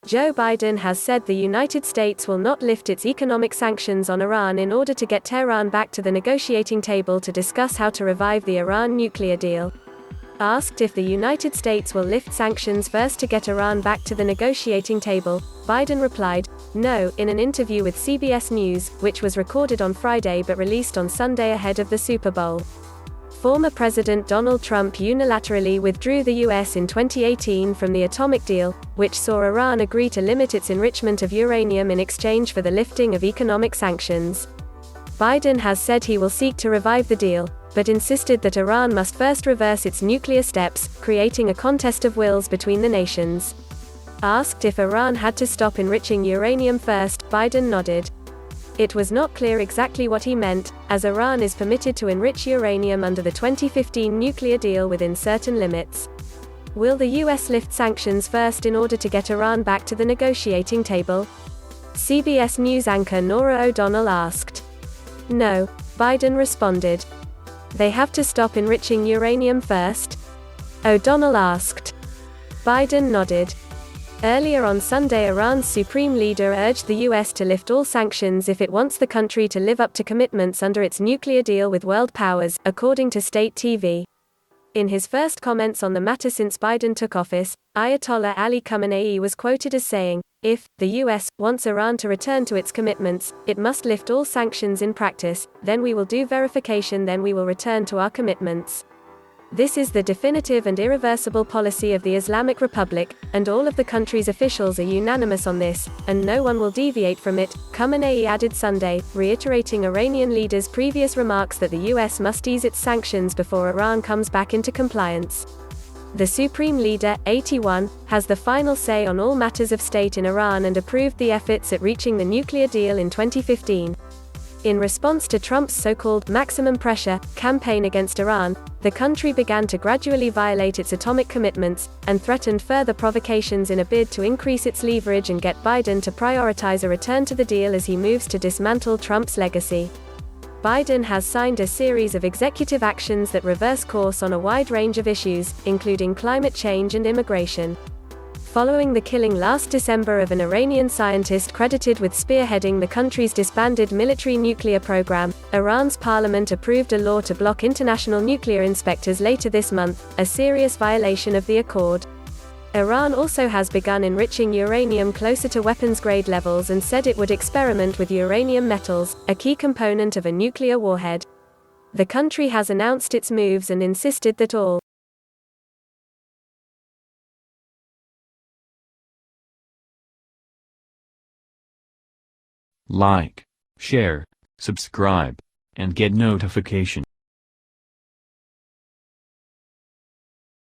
Joe Biden has said the United States will not lift its economic sanctions on Iran in order to get Tehran back to the negotiating table to discuss how to revive the Iran nuclear deal. Asked if the United States will lift sanctions first to get Iran back to the negotiating table, Biden replied, "No," in an interview with CBS News, which was recorded on Friday but released on Sunday ahead of the Super Bowl. Former President Donald Trump unilaterally withdrew the U.S. in 2018 from the atomic deal, which saw Iran agree to limit its enrichment of uranium in exchange for the lifting of economic sanctions. Biden has said he will seek to revive the deal, but insisted that Iran must first reverse its nuclear steps, creating a contest of wills between the nations. Asked if Iran had to stop enriching uranium first, Biden nodded. It was not clear exactly what he meant, as Iran is permitted to enrich uranium under the 2015 nuclear deal within certain limits. Will the U.S. lift sanctions first in order to get Iran back to the negotiating table? CBS News anchor Norah O'Donnell asked. No, Biden responded. They have to stop enriching uranium first? O'Donnell asked. Biden nodded. Earlier on Sunday, Iran's supreme leader urged the U.S. to lift all sanctions if it wants the country to live up to commitments under its nuclear deal with world powers, according to state TV. In his first comments on the matter since Biden took office, Ayatollah Ali Khamenei was quoted as saying, "If the U.S. wants Iran to return to its commitments, it must lift all sanctions in practice, then we will do verification, then we will return to our commitments. This is the definitive and irreversible policy of the Islamic Republic, and all of the country's officials are unanimous on this, and no one will deviate from it," Khamenei added Sunday, reiterating Iranian leaders' previous remarks that the U.S. must ease its sanctions before Iran comes back into compliance. The supreme leader, 81, has the final say on all matters of state in Iran and approved the efforts at reaching the nuclear deal in 2015. In response to Trump's so-called maximum pressure campaign against Iran, the country began to gradually violate its atomic commitments, and threatened further provocations in a bid to increase its leverage and get Biden to prioritize a return to the deal as he moves to dismantle Trump's legacy. Biden has signed a series of executive actions that reverse course on a wide range of issues, including climate change and immigration. Following the killing last December of an Iranian scientist credited with spearheading the country's disbanded military nuclear program, Iran's parliament approved a law to block international nuclear inspectors later this month, a serious violation of the accord. Iran also has begun enriching uranium closer to weapons-grade levels and said it would experiment with uranium metals, a key component of a nuclear warhead. The country has announced its moves and insisted that all like, share, subscribe, and get notification.